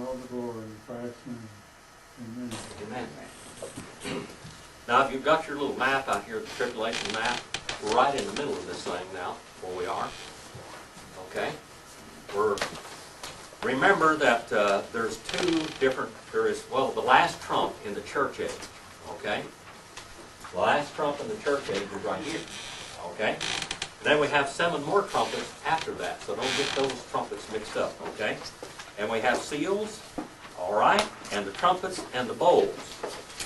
all the glory, Christ name. Amen. Amen. Now, if you've got your little map out here, the tribulation map, we're right in the middle of this thing now, where we are. Okay? Remember that there's two different, the last trump in the church age. Okay? The last trump in the church age is right here. Okay? Then we have 7 more trumpets after that, so don't get those trumpets mixed up. Okay? And we have seals, all right, and the trumpets and the bowls.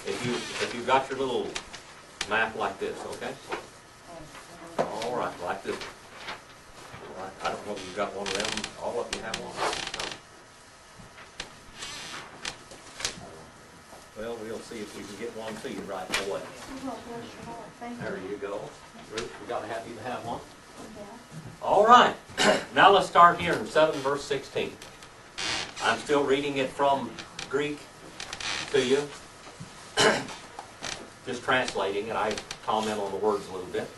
If you've got your little map like this, okay? All right, like this. All right. I don't know if you've got one of them. All of you have one. No. Well, we'll see if we can get one to you right away. There you go. Ruth, we got to have you to have one. All right. Now let's start here in 7 verse 16. I'm still reading it from Greek to you. Just translating it. I comment on the words a little bit.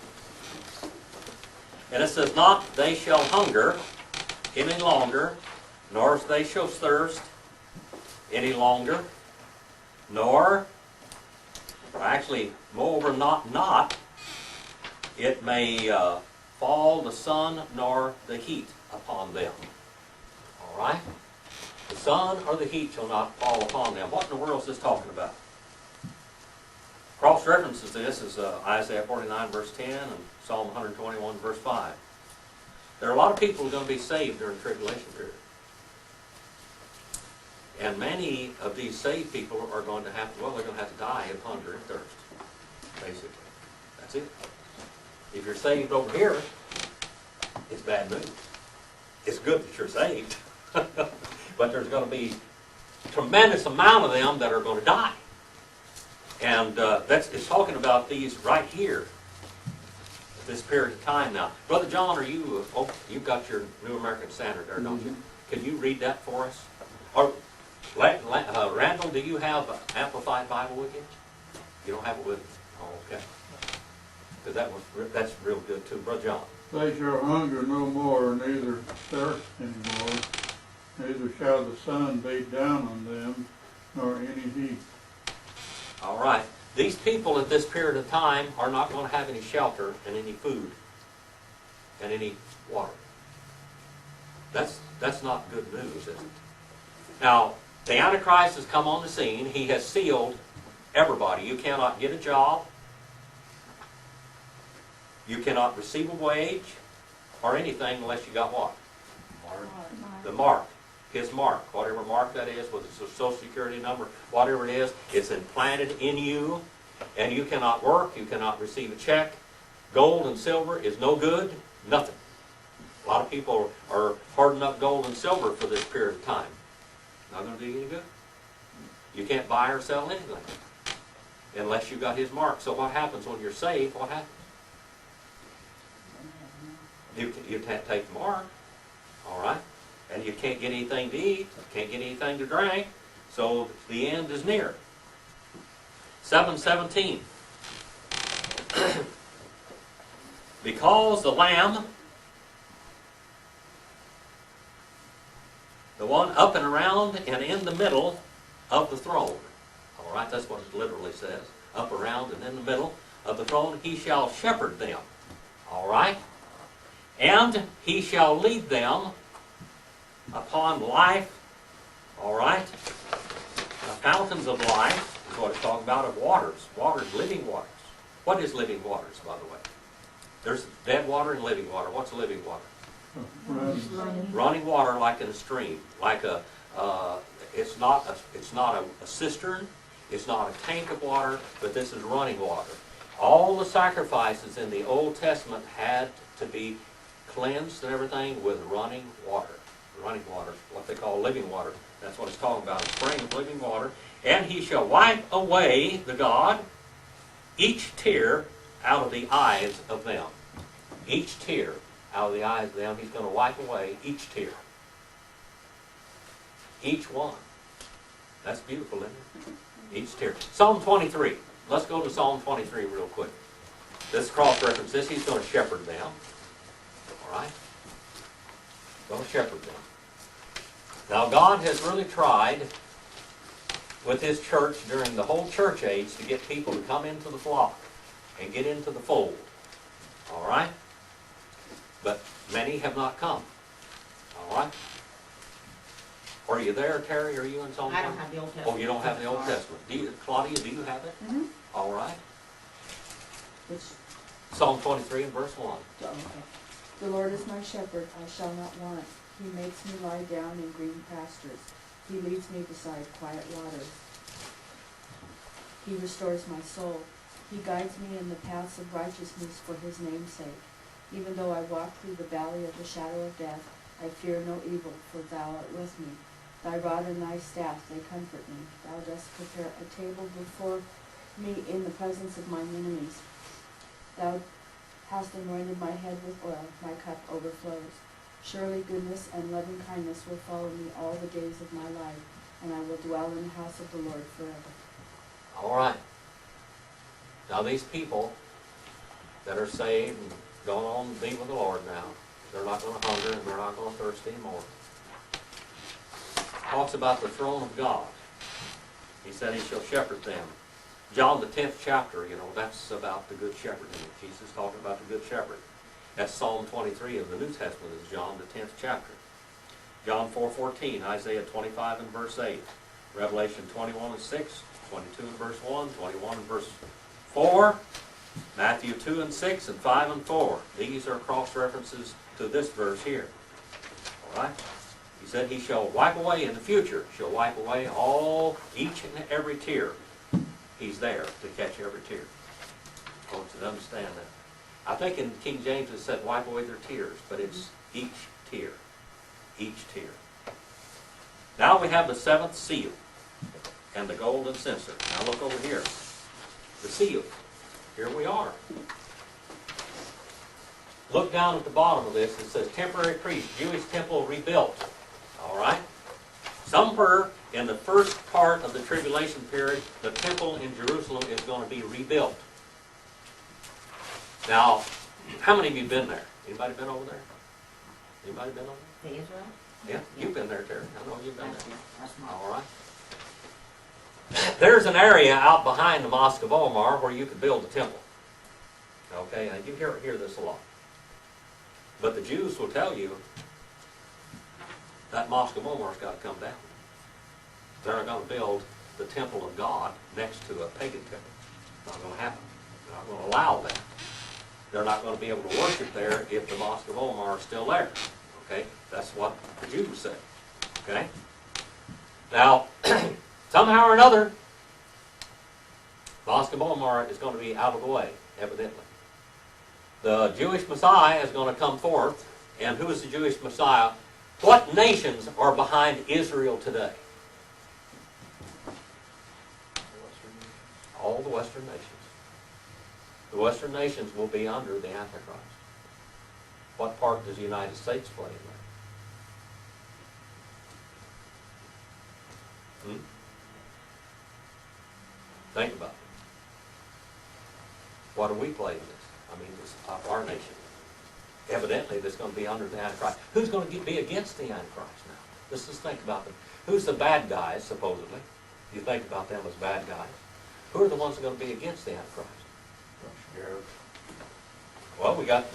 And it says, "Not they shall hunger any longer, nor they shall thirst any longer, nor," actually, moreover, not, "it may fall the sun nor the heat upon them." All right? The sun or the heat shall not fall upon them. What in the world is this talking about? Cross-references this is Isaiah 49 verse 10 and Psalm 121 verse 5. There are a lot of people who are going to be saved during the tribulation period. And many of these saved people are going to have to, they're going to have to die of hunger and thirst. Basically. That's it. If you're saved over here, it's bad news. It's good that you're saved. But there's going to be a tremendous amount of them that are going to die. And it's talking about these right here, this period of time now. Brother John, you've got your New American Standard there, don't you? Can you read that for us? Or Randall, do you have an Amplified Bible with you? You don't have it with you? Oh, okay. Because that's real good too. Brother John. "They shall hunger no more, neither thirst any more. Neither shall the sun beat down on them, nor any heat." All right. These people at this period of time are not going to have any shelter and any food and any water. That's not good news, is it? Now, the Antichrist has come on the scene. He has sealed everybody. You cannot get a job. You cannot receive a wage or anything unless you got what? The mark. His mark, whatever mark that is, whether it's a Social Security number, whatever it is, it's implanted in you, and you cannot work, you cannot receive a check. Gold and silver is no good, nothing. A lot of people are hoarding up gold and silver for this period of time. Not going to do you any good. You can't buy or sell anything unless you got his mark. So what happens when you're saved? What happens? You can't take the mark, all right? And you can't get anything to eat, can't get anything to drink, so the end is near. 7:17. "Because the Lamb, the one up and around and in the middle of the throne," all right, that's what it literally says, up around and in the middle of the throne, "he shall shepherd them," all right, "and he shall lead them upon life," all right, "the fountains of life," is what it's talking about, of waters. Waters, living waters. What is living waters, by the way? There's dead water and living water. What's living water? Running water like in a stream. Like it's not a cistern, it's not a tank of water, but this is running water. All the sacrifices in the Old Testament had to be cleansed and everything with running water. Running water, what they call living water. That's what it's talking about, a spring of living water. "And he shall wipe away," the God, "each tear out of the eyes of them." Each tear out of the eyes of them, he's going to wipe away each tear. Each one. That's beautiful, isn't it? Each tear. Psalm 23. Let's go to Psalm 23 real quick. This cross-reference this, he's going to shepherd them. All right? Going to shepherd them. Now God has really tried with His church during the whole church age to get people to come into the flock and get into the fold. All right? But many have not come. All right? Are you there, Terry? Are you in Psalm 20? I don't have the Old Testament. Oh, you don't have the Old Testament. Claudia, do you have it? Mm-hmm. All right. Which, Psalm 23 and verse 1. oh, okay. The Lord is my shepherd, I shall not want. He makes me lie down in green pastures. He leads me beside quiet waters. He restores my soul. He guides me in the paths of righteousness for his name's sake. Even though I walk through the valley of the shadow of death, I fear no evil, for thou art with me. Thy rod and thy staff, they comfort me. Thou dost prepare a table before me in the presence of mine enemies. Thou hast anointed my head with oil, my cup overflows. Surely goodness and loving kindness will follow me all the days of my life, and I will dwell in the house of the Lord forever. All right. Now these people that are saved and going on to be with the Lord now, they're not going to hunger and they're not going to thirst anymore. Talks about the throne of God. He said He shall shepherd them. John the 10th chapter, that's about the Good Shepherd. Jesus talking about the Good Shepherd. That's Psalm 23 of the New Testament is John the 10th chapter. John 4:14, Isaiah 25 and verse 8, Revelation 21 and 6, 22 and verse 1, 21 and verse 4, Matthew 2 and 6, and 5 and 4. These are cross-references to this verse here. All right? He said He shall wipe away in the future, shall wipe away each and every tear. He's there to catch every tear. Folks that understand that. I think in King James it said wipe away their tears, but it's each tear. Each tear. Now we have the seventh seal and the golden censer. Now look over here. The seal. Here we are. Look down at the bottom of this. It says temporary priest, Jewish temple rebuilt. All right? Somewhere in the first part of the tribulation period, the temple in Jerusalem is going to be rebuilt. Now, how many of you have been there? Anybody been over there? Anybody been over The Israel? there? Yeah, you've been there, Terry. I know you've been That's, there. that's my. All right. There's an area out behind the Mosque of Omar where you could build a temple. Okay, and you hear this a lot. But the Jews will tell you that Mosque of Omar's got to come down. They're not going to build the temple of God next to a pagan temple. It's not going to happen. They're not going to allow that. They're not going to be able to worship there if the Mosque of Omar is still there. Okay? That's what the Jews say. Okay? Now, somehow or another, Mosque of Omar is going to be out of the way, evidently. The Jewish Messiah is going to come forth. And who is the Jewish Messiah? What nations are behind Israel today? All the Western nations. The Western nations will be under the Antichrist. What part does the United States play in that? Think about it. What do we play in this? I mean, this our nation. Evidently, that's going to be under the Antichrist. Who's going to be against the Antichrist now? Let's just think about them. Who's the bad guys, supposedly? You think about them as bad guys. Who are the ones that are going to be against the Antichrist? Well, we got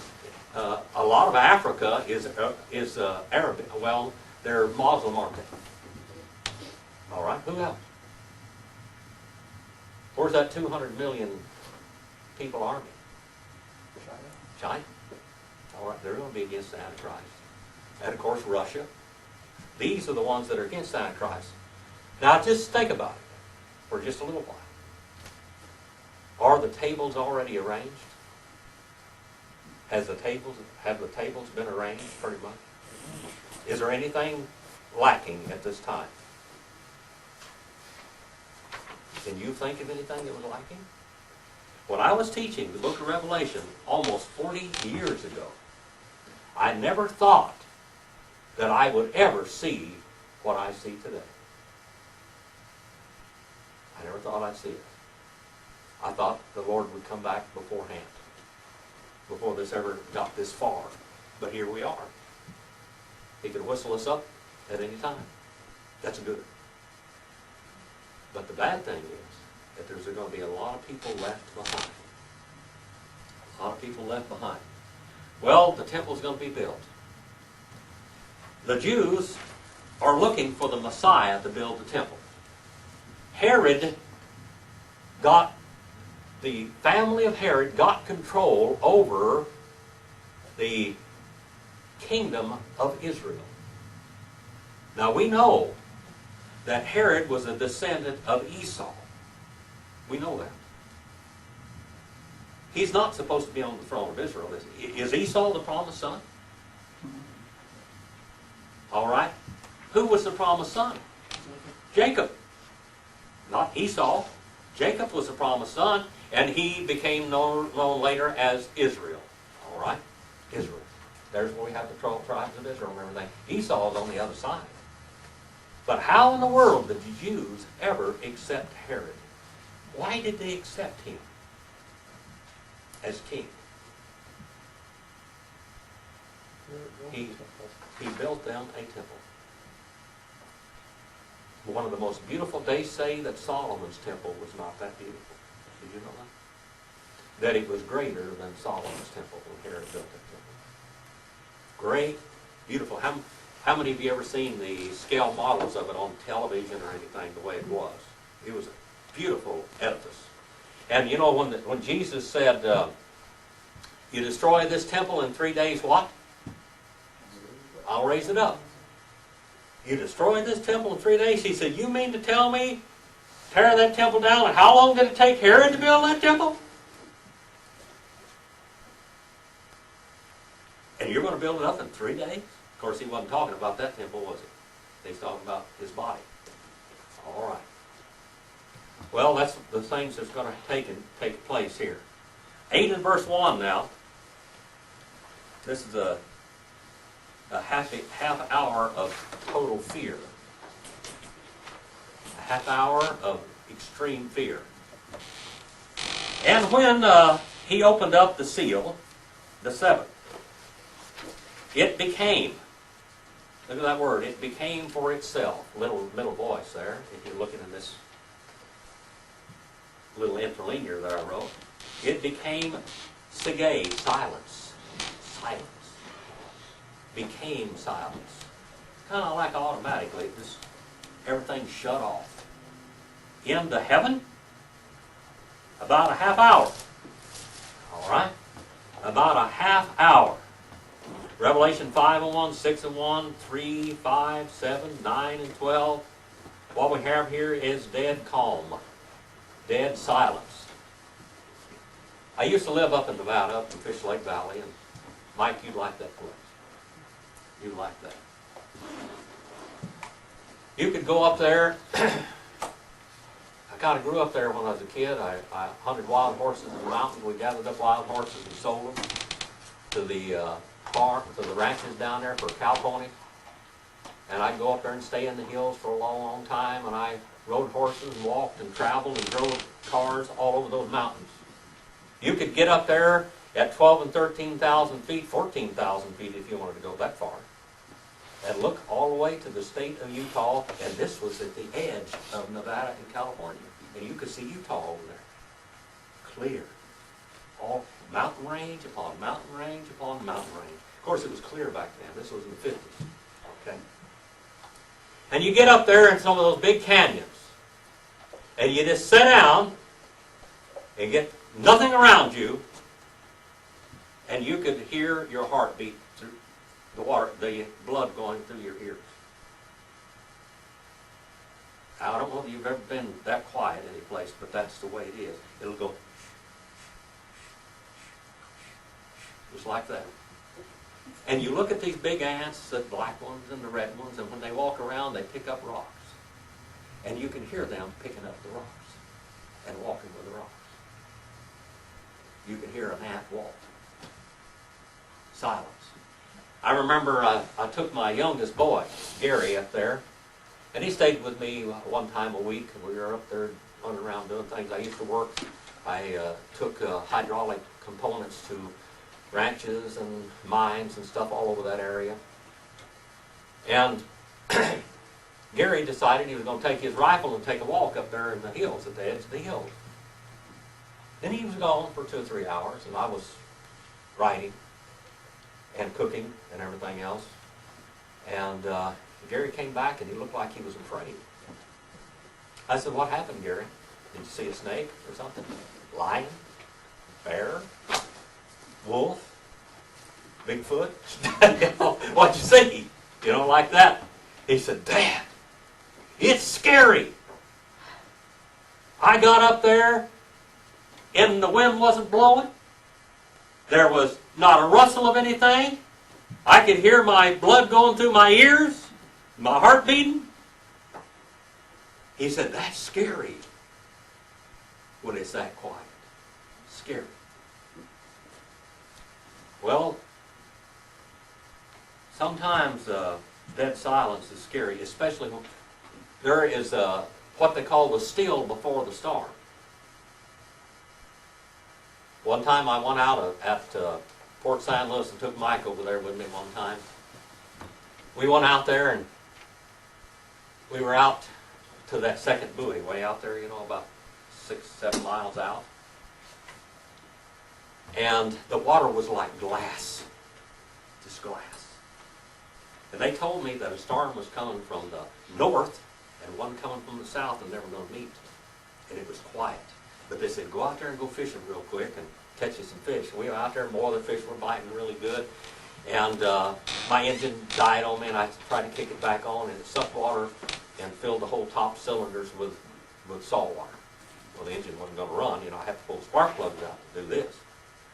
a lot of Africa is Arab. Well, they're Muslim, aren't they? All right. Who else? Where's that 200 million people army? China. All right. They're going to be against the Antichrist. And of course, Russia. These are the ones that are against the Antichrist. Now, just think about it for just a little while. Are the tables already arranged? Have the tables been arranged pretty much? Is there anything lacking at this time? Can you think of anything that was lacking? When I was teaching the book of Revelation almost 40 years ago, I never thought that I would ever see what I see today. I never thought I'd see it. I thought the Lord would come back beforehand, before this ever got this far. But here we are. He could whistle us up at any time. That's good. But the bad thing is that there's going to be a lot of people left behind. A lot of people left behind. Well, the temple's going to be built. The Jews are looking for the Messiah to build the temple. The family of Herod got control over the kingdom of Israel. Now we know that Herod was a descendant of Esau. We know that. He's not supposed to be on the throne of Israel, is he? Is Esau the promised son? All right. Who was the promised son? Jacob. Not Esau. Jacob was the promised son, and he became known later as Israel. All right? Israel. There's where we have the 12 tribes of Israel and everything. Esau is on the other side. But how in the world did the Jews ever accept Herod? Why did they accept him as king? He built them a temple. One of the most beautiful, they say that Solomon's temple was not that beautiful. Did you know that? That it was greater than Solomon's temple when Herod built that temple. Great, beautiful. How many of you ever seen the scale models of it on television or anything the way it was? It was a beautiful edifice. And you know, when Jesus said, you destroy this temple in 3 days, what? I'll raise it up. You destroyed this temple in 3 days? He said, you mean to tell me, tear that temple down, and how long did it take Herod to build that temple? And you're going to build it up in 3 days? Of course, he wasn't talking about that temple, was he? He's talking about his body. All right. Well, that's the things that's going to take place here. 8 and verse 1 now. This is a half hour of total fear. A half hour of extreme fear. And when he opened up the seal, the seventh, it became, look at that word, it became for itself. Little middle voice there, if you're looking in this little interlinear that I wrote. It became sigay, silence. Silence. Became silence. Kind of like automatically, just everything shut off. Into heaven, about a half hour. All right? About a half hour. Revelation 5 and 1, 6 and 1, 3, 5, 7, 9 and 12. What we have here is dead calm. Dead silence. I used to live up in Nevada, up in Fish Lake Valley, and Mike, you'd like that place. You'd like that. You could go up there. I kind of grew up there when I was a kid. I hunted wild horses in the mountains. We gathered up wild horses and sold them to the to the ranches down there for cow ponies. And I'd go up there and stay in the hills for a long, long time. And I rode horses and walked and traveled and drove cars all over those mountains. You could get up there at 12 and 13,000 feet, 14,000 feet if you wanted to go that far, and look all the way to the state of Utah, and this was at the edge of Nevada and California. And you could see Utah over there. Clear. All mountain range upon mountain range upon mountain range. Of course, it was clear back then. This was in the 50s. Okay? And you get up there in some of those big canyons, and you just sit down and get nothing around you, and you could hear your heartbeat through the water, the blood going through your ears. I don't know if you've ever been that quiet any place, but that's the way it is. It'll go just like that. And you look at these big ants, the black ones and the red ones, and when they walk around, they pick up rocks. And you can hear them picking up the rocks and walking with the rocks. You can hear an ant walk. Silence. I remember I took my youngest boy, Gary, up there, and he stayed with me one time a week, and we were up there running around doing things. I used to work. I took hydraulic components to ranches and mines and stuff all over that area. And Gary decided he was going to take his rifle and take a walk up there in the hills, at the edge of the hills. Then he was gone for 2 or 3 hours, and I was writing and cooking and everything else. And Gary came back, and he looked like he was afraid. I said, "What happened, Gary? Did you see a snake or something? Lion? Bear? Wolf? Bigfoot? You know, what'd you see? You know, like that." He said, "Dad, it's scary. I got up there and the wind wasn't blowing. There was not a rustle of anything. I could hear my blood going through my ears, my heart beating." He said, "That's scary when it's that quiet. Scary." Well, sometimes dead silence is scary, especially when there is what they call the still before the storm. One time I went out at Port San Luis and took Mike over there with me one time. We went out there and we were out to that second buoy, way out there, you know, about 6, 7 miles out. And the water was like glass, just glass. And they told me that a storm was coming from the north and one coming from the south, and they were going to meet. And it was quiet. But they said, "Go out there and go fishing real quick and catch you some fish." And we were out there, more of the fish were biting really good. And my engine died on me, and I tried to kick it back on, and it sucked water and filled the whole top cylinders with salt water. Well, the engine wasn't going to run. You know, I had to pull the spark plugs out to do this.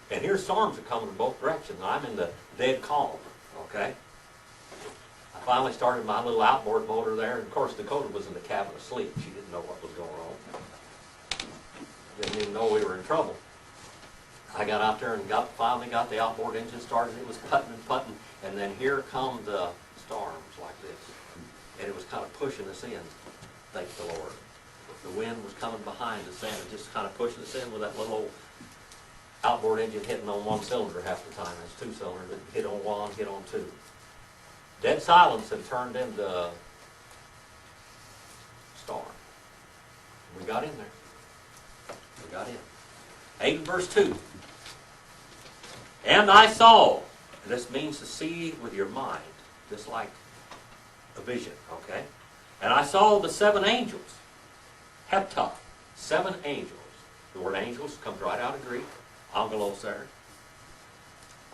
And here storms are coming in both directions, and I'm in the dead calm, okay? I finally started my little outboard motor there, and of course Dakota was in the cabin asleep. She didn't know what was going on. Didn't even know we were in trouble. I got out there and finally got the outboard engine started. It was putting and putting, and then here come the storms like this. And it was kind of pushing us in, thank the Lord. The wind was coming behind us and just kind of pushing us in with that little old outboard engine hitting on one cylinder half the time. It's 2 cylinders. It hit on 1, hit on 2. Dead silence had turned into storm. We got in there. We got in. 8 and verse 2. "And I saw," and this means to see with your mind, just like a vision, okay? "And I saw the 7 angels, heptah, 7 angels." The word angels comes right out of Greek, angelos there.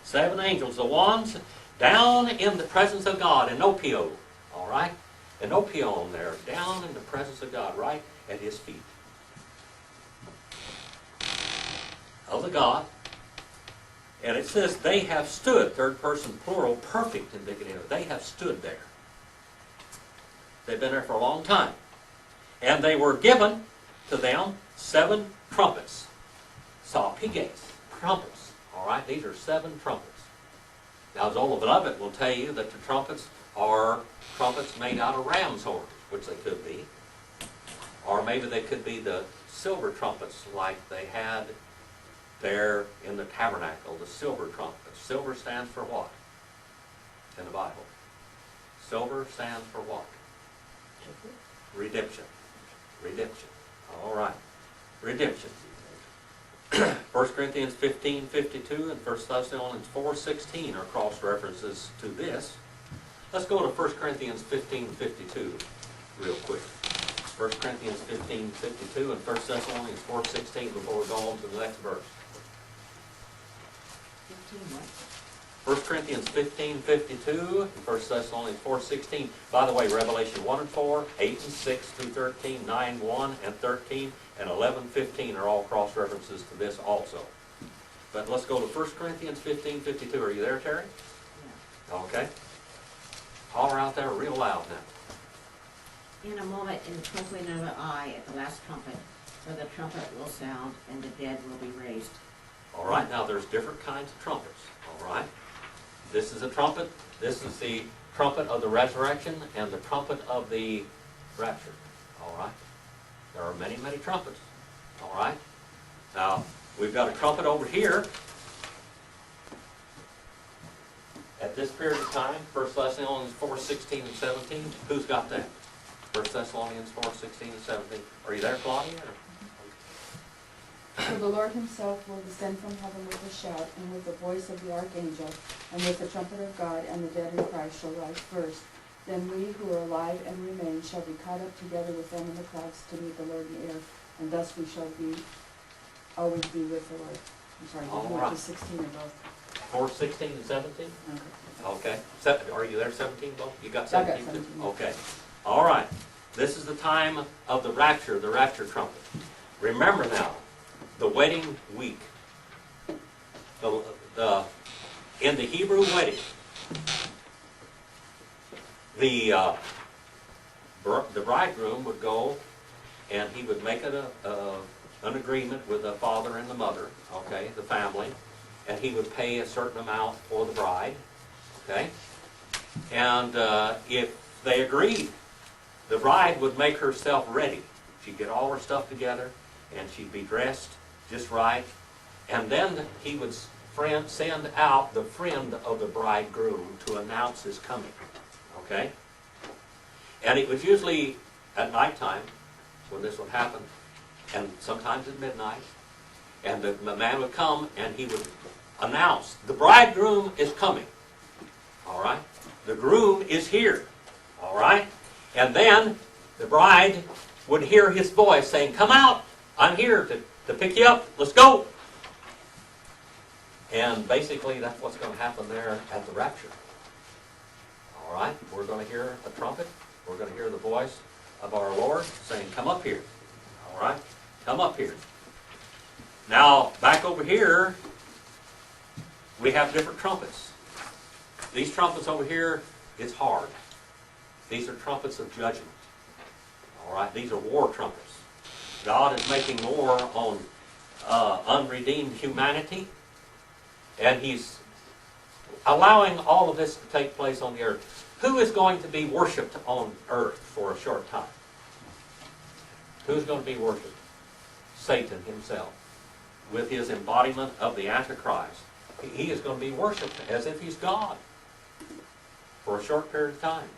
7 angels, the ones down in the presence of God, enopio, all right? Enopion there, down in the presence of God, right at his feet. Of the God. And it says they have stood, third person plural, perfect indicative. They have stood there. They've been there for a long time. "And they were given to them 7 trumpets." Salpiges, trumpets. All right, these are 7 trumpets. Now, Zola Beloved will tell you that the trumpets are trumpets made out of ram's horns, which they could be. Or maybe they could be the silver trumpets like they had there in the tabernacle, the silver trumpet. Silver stands for what in the Bible? Silver stands for what? Redemption. Redemption. All right. Redemption. 1 Corinthians 15:52 and 1 Thessalonians 4:16 are cross references to this. Let's go to 1 Corinthians 15:52 real quick. 1 Corinthians 15:52 and 1 Thessalonians 4:16 before we go on to the next verse. 15 what? 1 Corinthians 15:52 and 1 Thessalonians 4:16. By the way, Revelation 1 and 4, 8 and 6 through 13, 9, 1 and 13, and 11:15 are all cross references to this also. But let's go to 1 Corinthians 15:52. Are you there, Terry? Yeah. Okay. Holler out there real loud now. "In a moment, in the twinkling of an eye, at the last trumpet, for the trumpet will sound, and the dead will be raised." All right, now there's different kinds of trumpets. All right. This is a trumpet. This is the trumpet of the resurrection and the trumpet of the rapture. All right. There are many, many trumpets. All right. Now, we've got a trumpet over here. At this period of time, 1 Thessalonians 4:16 and 17, who's got that? 1 Thessalonians 4:16 and 17. Are you there, Claudia? For the Lord himself will descend from heaven with a shout, and with the voice of the archangel, and with the trumpet of God, and the dead in Christ shall rise first. Then we who are alive and remain shall be caught up together with them in the clouds to meet the Lord in the air, and thus we shall always be with the Lord. I'm sorry, All did you right. want to 16 or both? 4:16 and 17? Okay. Okay. Are you there, 17, both? You got I got 17 too? 17. Okay. All right. This is the time of the rapture trumpet. Remember now, the wedding week. In the Hebrew wedding, the bridegroom would go and he would make an agreement with the father and the mother, okay, the family, and he would pay a certain amount for the bride, okay? And if they agreed, the bride would make herself ready. She'd get all her stuff together, and she'd be dressed just right. And then he would send out the friend of the bridegroom to announce his coming, okay? And it was usually at nighttime when this would happen, and sometimes at midnight. And the man would come and he would announce, the bridegroom is coming, all right? The groom is here, all right? And then the bride would hear his voice saying, come out, I'm here to pick you up, let's go. And basically that's what's going to happen there at the rapture. All right, we're going to hear a trumpet, we're going to hear the voice of our Lord saying, come up here, all right? Come up here. Now, back over here, we have different trumpets. These trumpets over here, it's hard. These are trumpets of judgment. All right, these are war trumpets. God is making war on unredeemed humanity, and He's allowing all of this to take place on the earth. Who is going to be worshipped on earth for a short time? Who's going to be worshipped? Satan himself, with his embodiment of the Antichrist. He is going to be worshipped as if he's God for a short period of time.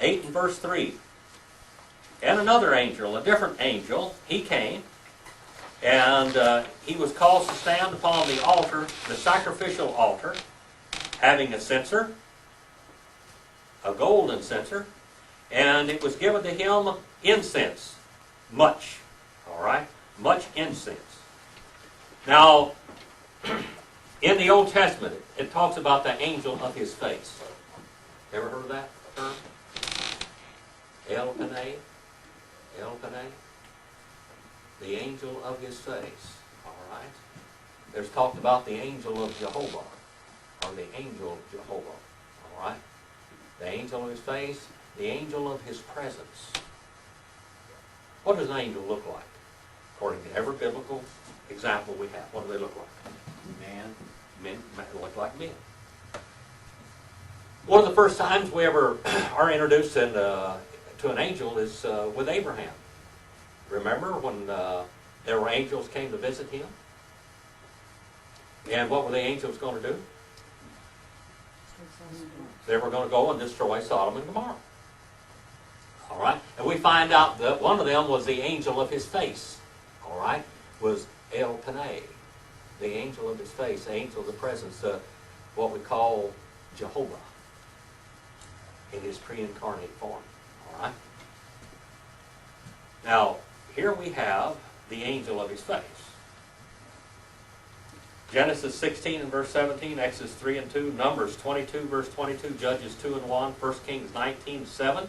8 and verse 3. And another angel, a different angel, he came, and he was caused to stand upon the altar, the sacrificial altar, having a censer, a golden censer, and it was given to him incense, much, all right, much incense. Now, in the Old Testament, it talks about the angel of his face. Ever heard of that term? El Panay, El Panay, the angel of his face, all right? There's talked about the angel of Jehovah, or the angel of Jehovah, all right? The angel of his face, the angel of his presence. What does an angel look like? According to every biblical example we have, what do they look like? Men look like men. One of the first times we ever are introduced to an angel is with Abraham. Remember when there were angels came to visit him? And what were the angels going to do? They were going to go and destroy Sodom and Gomorrah. All right? And we find out that one of them was the angel of his face. All right? Was El Panay, the angel of his face, the angel of the presence, what we call Jehovah in his pre-incarnate form. All right? Now, here we have the angel of his face. Genesis 16 and verse 17, Exodus 3 and 2, Numbers 22 verse 22, Judges 2 and 1, 1 Kings 19 7,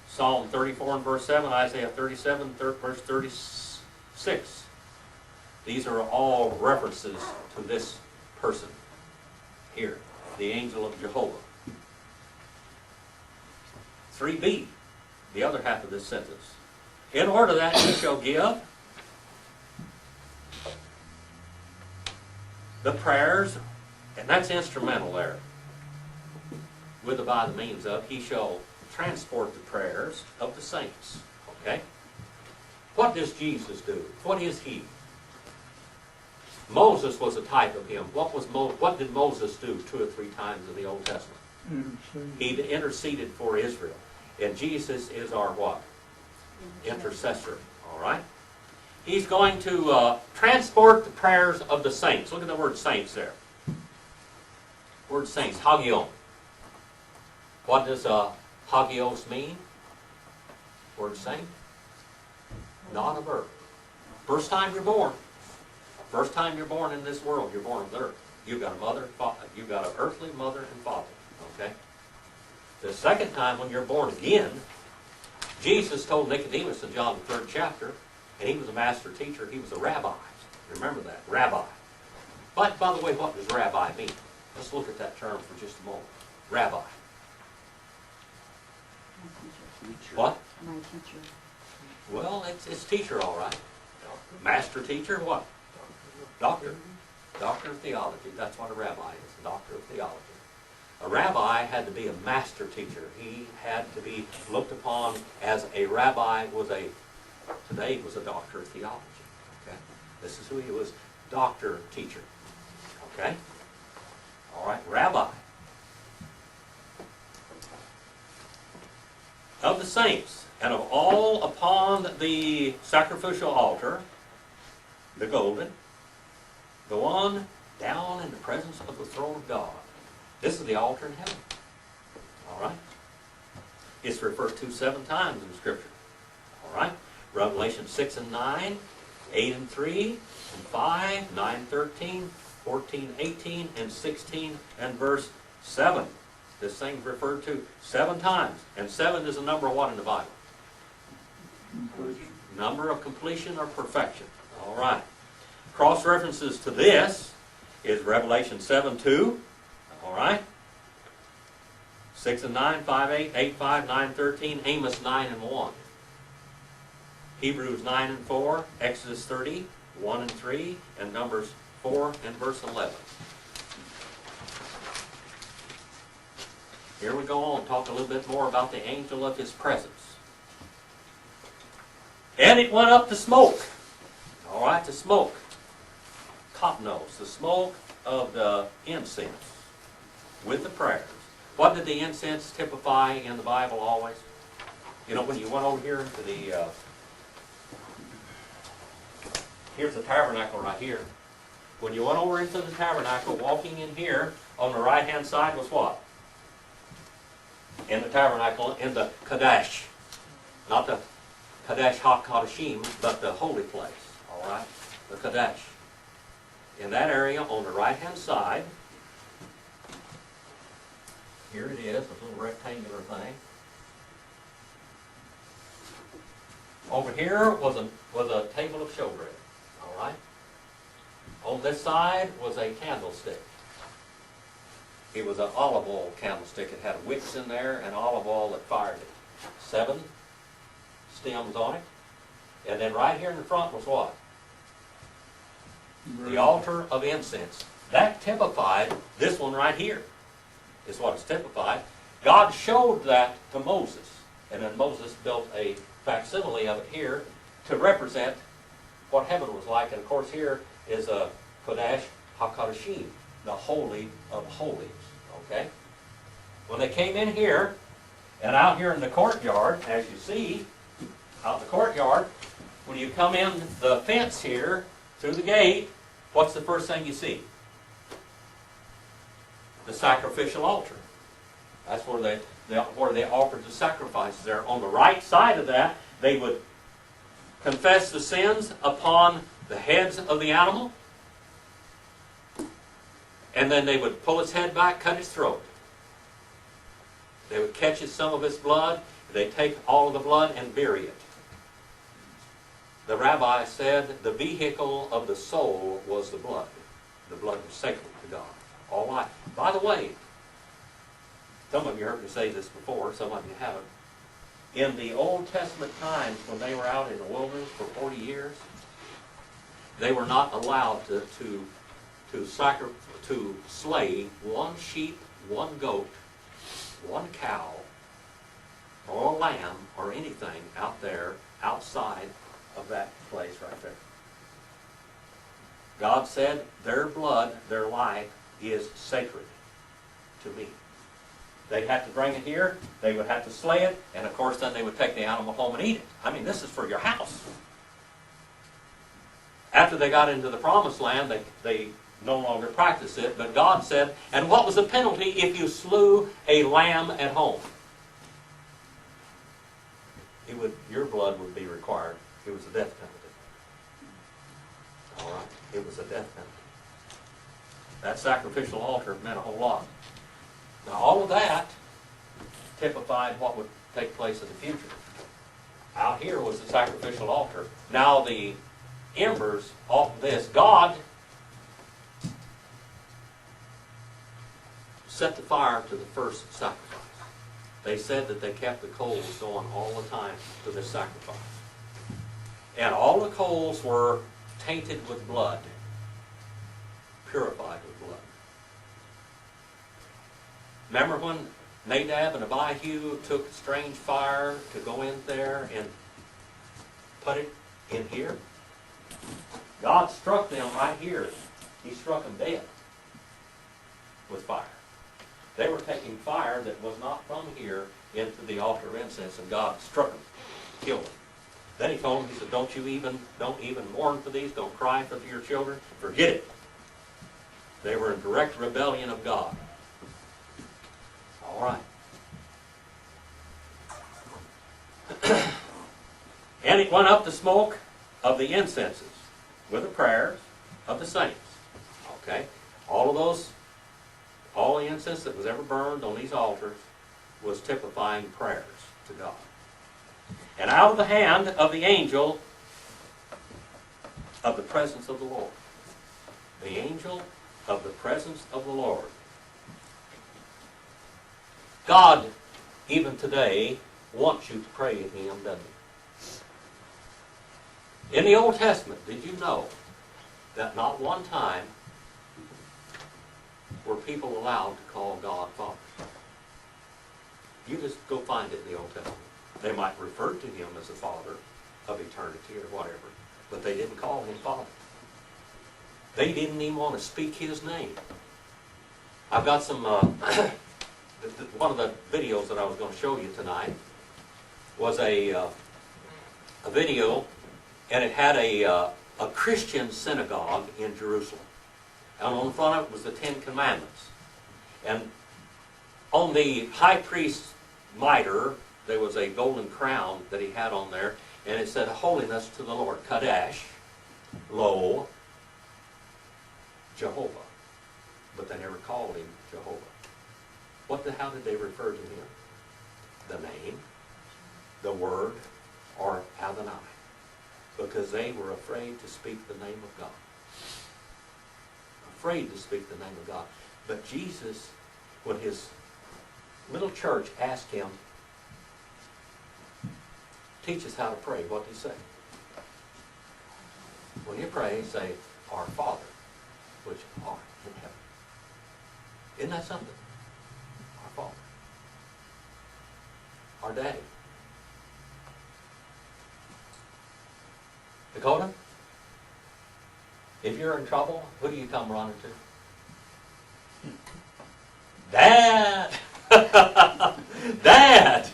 Psalm 34 and verse 7, Isaiah 37 verse 36. These are all references to this person here, the angel of Jehovah. 3b, the other half of this sentence. In order that he shall give the prayers, and that's instrumental there, with the by the means of, he shall transport the prayers of the saints. Okay? What does Jesus do? What is he? Moses was a type of him. What did Moses do 2 or 3 times in the Old Testament? He interceded for Israel. And Jesus is our what? Intercessor. All right? He's going to transport the prayers of the saints. Look at the word saints there. Word saints, hagion. What does hagios mean? Word saint? Not of earth. First time you're born. First time you're born in this world, you're born on earth. You've got a mother, you've got an earthly mother and father. Okay? The second time when you're born again, Jesus told Nicodemus in John the 3rd chapter, and he was a master teacher, he was a rabbi. Remember that, rabbi. But, by the way, what does rabbi mean? Let's look at that term for just a moment. Rabbi. My teacher. What? My teacher. Well, it's teacher, all right. Master teacher, what? Doctor. Doctor of theology. That's what a rabbi is, a doctor of theology. A rabbi had to be a master teacher. He had to be looked upon as a rabbi today he was a doctor of theology. Okay? This is who he was, doctor, teacher. Okay? All right, rabbi. Of the saints, and of all upon the sacrificial altar, the golden, the one down in the presence of the throne of God. This is the altar in heaven. All right? It's referred to 7 times in Scripture. All right? Revelation 6 and 9, 8 and 3, and 5, 9, 13, 14, 18, and 16, and verse 7. This thing's referred to 7 times. And 7 is a number of what in the Bible? Number of completion or perfection. All right. Cross references to this is Revelation 7:2. All right. 6 and 9, 5, 8, 8, 5, 9, 13, Amos 9 and 1. Hebrews 9 and 4, Exodus 30, 1 and 3, and Numbers 4 and verse 11. Here we go on, talk a little bit more about the angel of his presence. And it went up to smoke. All right, the smoke. Copnos, the smoke of the incense with the prayers. What did the incense typify in the Bible always? You know, when you went over here to the, here's the tabernacle right here. When you went over into the tabernacle, walking in here, on the right-hand side was what? In the tabernacle, in the Kadesh. Not the Kadesh HaKodashim, but the holy place. All right? The Kadesh. In that area, on the right-hand side, here it is, a little rectangular thing. Over here was a table of showbread. All right? On this side was a candlestick. It was an olive oil candlestick. It had wicks in there and olive oil that fired it. 7 stems on it. And then right here in the front was what? The altar of incense. That typified this one right here. Is what it's typified. God showed that to Moses. And then Moses built a facsimile of it here to represent what heaven was like. And of course here is a Kodesh HaKodashim, the Holy of Holies. Okay? When they came in here, and out here in the courtyard, as you see, out in the courtyard, when you come in the fence here, through the gate, what's the first thing you see? The sacrificial altar. That's where they offered the sacrifices there. On the right side of that, they would confess the sins upon the heads of the animal, and then they would pull its head back, cut its throat. They would catch some of its blood, they'd take all of the blood and bury it. The rabbi said the vehicle of the soul was the blood. The blood was sacred to God. All right. By the way, some of you heard me say this before, some of you haven't. In the Old Testament times, when they were out in the wilderness for 40 years, they were not allowed to slay one sheep, one goat, one cow, or a lamb, or anything out there outside of that place right there. God said their blood, their life, is sacred to me. They'd have to bring it here, they would have to slay it, and of course then they would take the animal home and eat it. I mean, this is for your house. After they got into the promised land, they no longer practiced it, but God said, and what was the penalty if you slew a lamb at home? Your blood would be required. It was a death penalty. All right? It was a death penalty. That sacrificial altar meant a whole lot. Now, all of that typified what would take place in the future. Out here was the sacrificial altar. Now, the embers off of this, God set the fire to the first sacrifice. They said that they kept the coals going all the time to this sacrifice. And all the coals were tainted with blood, purified with blood. Remember when Nadab and Abihu took strange fire to go in there and put it in here? God struck them right here. He struck them dead with fire. They were taking fire that was not from here into the altar of incense, and God struck them, killed them. Then he told them, he said, don't even mourn for these, don't cry for your children, forget it. They were in direct rebellion of God. All right. And it went up the smoke of the incenses with the prayers of the saints. Okay? All the incense that was ever burned on these altars was typifying prayers to God. And out of the hand of the angel of the presence of the Lord. The angel of the presence of the Lord. God, even today, wants you to pray to Him, doesn't He? In the Old Testament, did you know that not one time were people allowed to call God Father? You just go find it in the Old Testament. They might refer to Him as the Father of eternity or whatever, but they didn't call Him Father. They didn't even want to speak His name. I've got some, one of the videos that I was going to show you tonight was a video, and it had a Christian synagogue in Jerusalem. And on the front of it was the Ten Commandments. And on the high priest's mitre, there was a golden crown that he had on there, and it said, Holiness to the Lord, Kadesh, Lo, Jehovah. But they never called Him Jehovah. How did they refer to Him? The name, the word, or Adonai. Because they were afraid to speak the name of God. Afraid to speak the name of God. But Jesus, when His little church asked Him, teach us how to pray, what did He say? When you pray, say, Our Father, which art in heaven. Isn't that something? Our Father. Our Daddy. Dakota? If you're in trouble, who do you come running to? Dad! Dad!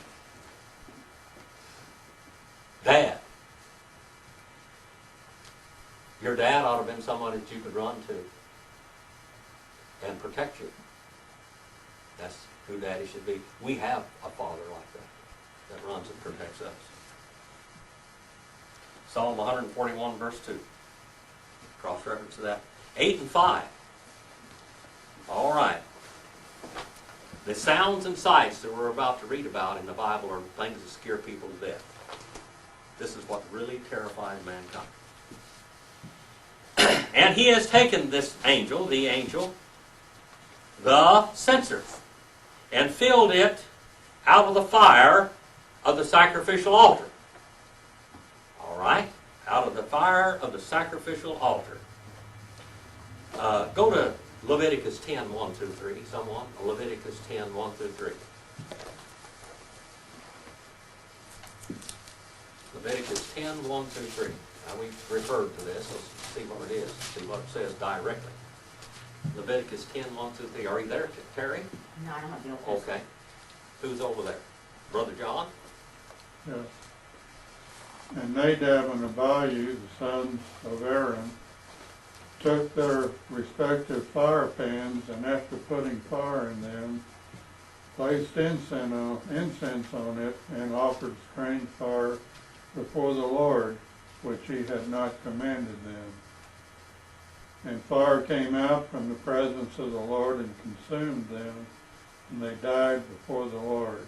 Dad. Your dad ought to have been someone that you could run to and protect you. That's who Daddy should be. We have a father like that runs and protects us. Psalm 141, verse 2. Cross-reference to that. 8 and 5. All right. The sounds and sights that we're about to read about in the Bible are things that scare people to death. This is what really terrifies mankind. And He has taken this angel, the censer, and filled it out of the fire of the sacrificial altar. All right? Out of the fire of the sacrificial altar. Go to Leviticus 10, 1 through 3. Someone? Leviticus 10, 1 through 3. Leviticus 10, 1 through 3. Now we've referred to this. Let's see what it is. See what it says directly. Leviticus 10, 1 through 3. Are you there, Terry? No, I don't have the Old Testament. Okay. Who's over there? Brother John? Yes. And Nadab and Abihu, the sons of Aaron, took their respective fire pans, and after putting fire in them, placed incense on it, and offered strange fire before the Lord, which he had not commanded them. And fire came out from the presence of the Lord and consumed them, and they died before the Lord.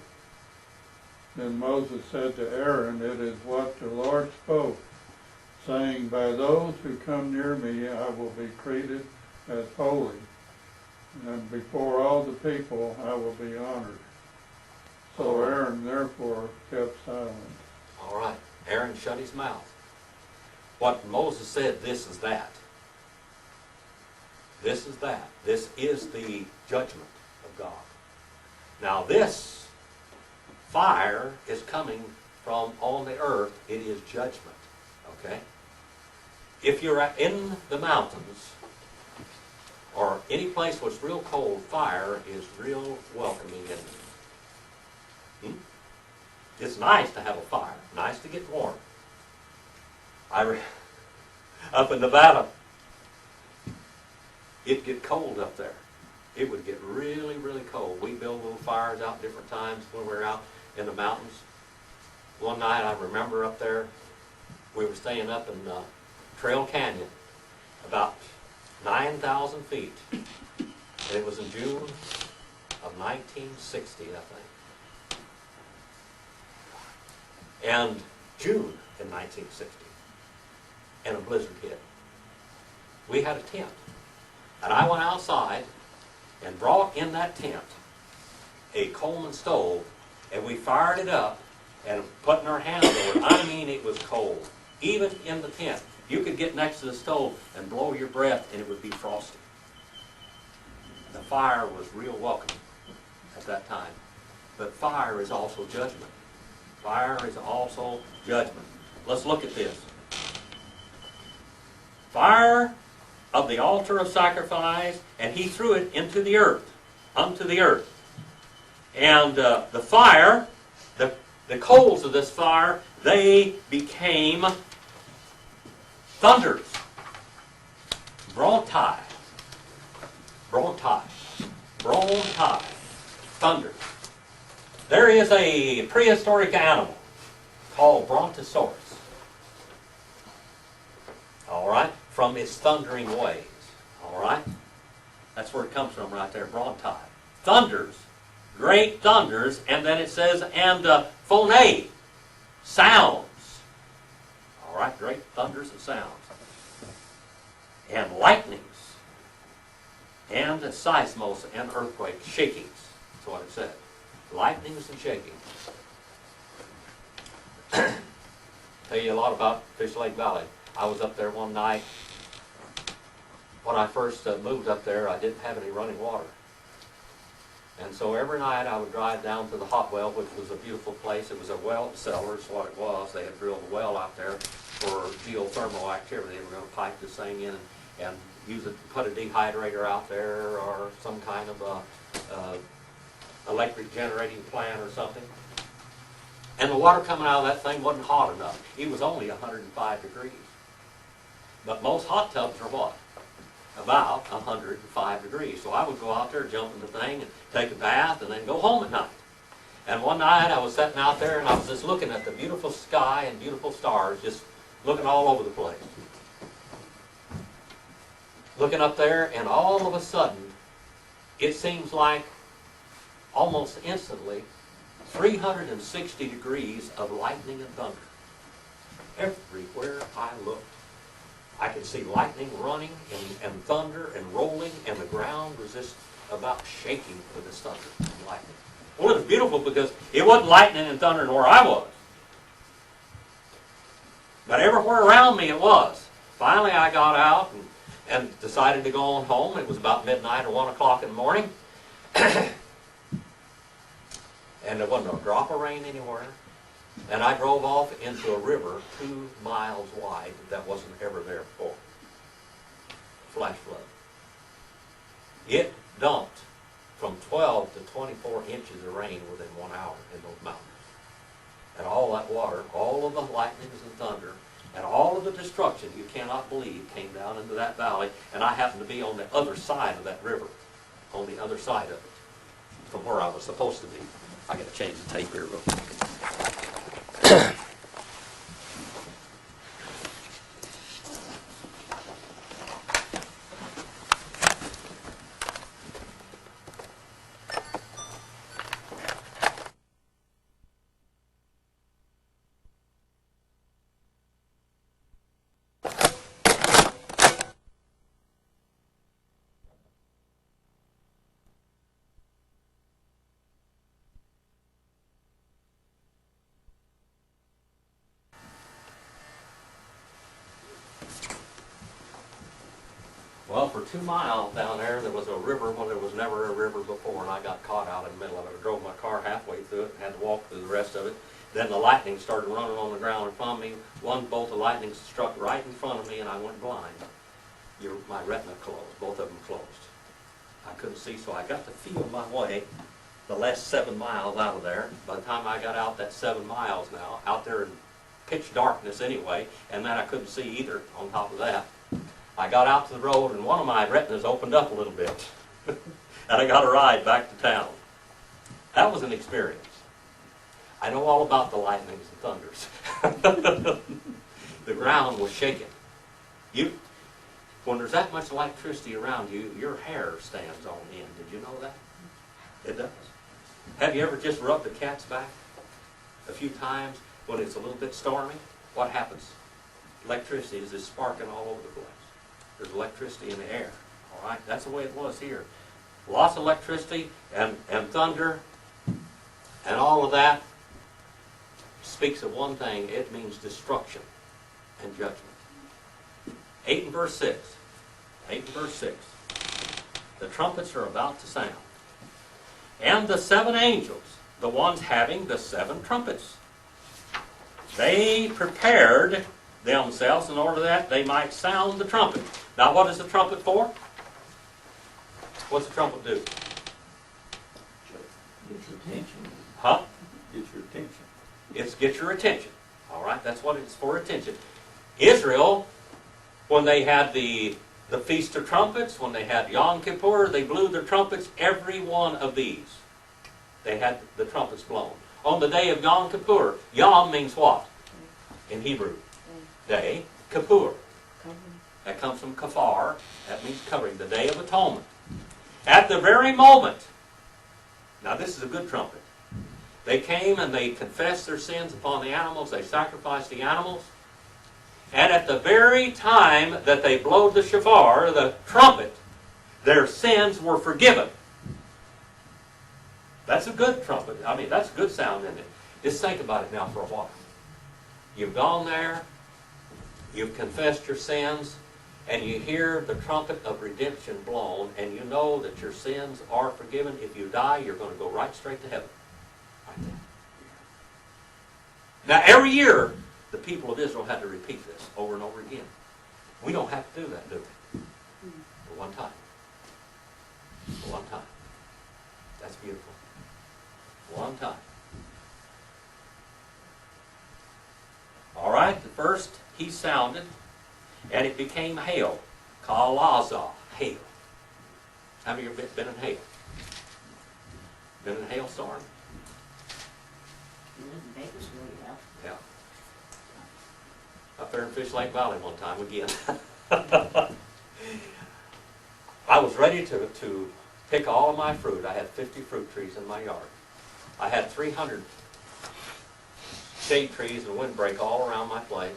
Then Moses said to Aaron, "It is what the Lord spoke, saying, by those who come near me I will be treated as holy, and before all the people I will be honored." So Aaron therefore kept silent. All right. Aaron shut his mouth. What Moses said, this is that. This is that. This is the judgment of God. Now this fire is coming from on the earth. It is judgment. Okay? If you're in the mountains or any place where it's real cold, fire is real welcoming in it. It's nice to have a fire. Nice to get warm. Up in Nevada, it'd get cold up there. It would get really, really cold. We build little fires out different times when we're out in the mountains. One night I remember up there, we were staying up in Trail Canyon, about 9,000 feet. And it was in June of 1960, I think. And June in 1960. And a blizzard hit. We had a tent. And I went outside and brought in that tent a Coleman stove, and we fired it up and putting our hands over it. I mean, it was cold. Even in the tent. You could get next to the stove and blow your breath and it would be frosty. The fire was real welcoming at that time. But fire is also judgment. Fire is also judgment. Let's look at this. Fire of the altar of sacrifice, and he threw it into the earth, unto the earth. And the fire, the coals of this fire, they became thunders. Brontai. Thunders. There is a prehistoric animal called Brontosaurus. All right? From its thundering ways. All right? That's where it comes from right there, Brontai. Thunders. Great thunders. And then it says, and phone, sounds. All right? Great thunders and sounds. And lightnings. And seismos and earthquakes. Shakings. That's what it said. Lightnings and shakings. Tell you a lot about Fish Lake Valley. I was up there one night. When I first moved up there, I didn't have any running water. And so every night I would drive down to the hot well, which was a beautiful place. It was a well cellar, is what it was. They had drilled a well out there for geothermal activity. They were going to pipe this thing in and use it, put a dehydrator out there or some kind of electric generating plant or something. And the water coming out of that thing wasn't hot enough. It was only 105 degrees. But most hot tubs are what? About 105 degrees. So I would go out there, jump in the thing, and take a bath, and then go home at night. And one night I was sitting out there, and I was just looking at the beautiful sky and beautiful stars, just looking all over the place. Looking up there, and all of a sudden, it seems like almost instantly, 360 degrees of lightning and thunder. Everywhere I looked, I could see lightning running and thunder and rolling, and the ground was just about shaking with this thunder and lightning. Well, it was beautiful because it wasn't lightning and thundering where I was. But everywhere around me it was. Finally I got out and decided to go on home. It was about midnight or 1 o'clock in the morning. And there wasn't a drop of rain anywhere. And I drove off into a river 2 miles wide that wasn't ever there before. Flash flood. It dumped from 12 to 24 inches of rain within 1 hour in those mountains. And all that water, all of the lightnings and thunder, and all of the destruction you cannot believe came down into that valley, and I happened to be on the other side of that river, on the other side of it, from where I was supposed to be. I got to change the tape here real quick. Well, for 2 miles down there was a river when there was never a river before, and I got caught out in the middle of it. I drove my car halfway through it and had to walk through the rest of it. Then the lightning started running on the ground in front of me. One bolt of lightning struck right in front of me, and I went blind. My retina closed, both of them closed. I couldn't see, so I got to feel my way the last 7 miles out of there. By the time I got out that 7 miles now, out there in pitch darkness anyway, and then I couldn't see either on top of that. I got out to the road, and one of my retinas opened up a little bit. And I got a ride back to town. That was an experience. I know all about the lightnings and thunders. The ground was shaking. When there's that much electricity around you, your hair stands on end. Did you know that? It does. Have you ever just rubbed the cat's back a few times when it's a little bit stormy? What happens? Electricity is just sparking all over the place. There's electricity in the air. All right? That's the way it was here. Lots of electricity and thunder and all of that speaks of one thing. It means destruction and judgment. 8 and verse 6. 8 and verse 6. The trumpets are about to sound. And the 7 angels, the ones having the 7 trumpets, they prepared themselves in order that they might sound the trumpet. Now what is the trumpet for? What's the trumpet do? Get your attention. Huh? Get your attention. It's get your attention. All right, that's what it's for, attention. Israel, when they had the Feast of Trumpets, when they had Yom Kippur, they blew their trumpets, every one of these. They had the trumpets blown. On the day of Yom Kippur, Yom means what in Hebrew? Day. Kippur. That comes from kafar. That means covering. The Day of Atonement. At the very moment, now this is a good trumpet. They came and they confessed their sins upon the animals. They sacrificed the animals. And at the very time that they blowed the shofar, the trumpet, their sins were forgiven. That's a good trumpet. I mean, that's a good sound, isn't it? Just think about it now for a while. You've gone there, you've confessed your sins, and you hear the trumpet of redemption blown, and you know that your sins are forgiven. If you die, you're going to go right straight to heaven. Right there. Now, every year, the people of Israel had to repeat this over and over again. We don't have to do that, do we? For one time. For one time. That's beautiful. One time. All right, the first he sounded, and it became hail. Kalazah, hail. How many of you been in hail? Been in a hailstorm? You live in Bakersfield, yeah. Yeah. Up there in Fish Lake Valley one time again. I was ready to pick all of my fruit. I had 50 fruit trees in my yard. I had 300 shade trees and windbreak all around my place,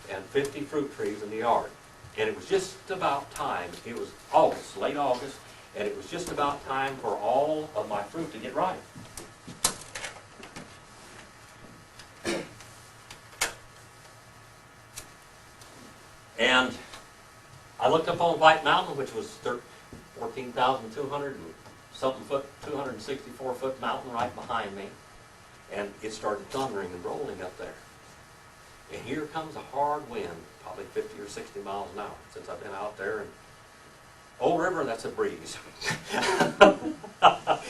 and 50 fruit trees in the yard. And it was just about time. It was August, late August, and it was just about time for all of my fruit to get ripe. And I looked up on White Mountain, which was 14,200 and something foot, 264 foot mountain right behind me. And it started thundering and rolling up there. And here comes a hard wind, probably 50 or 60 miles an hour, since I've been out there. And Old river, that's a breeze.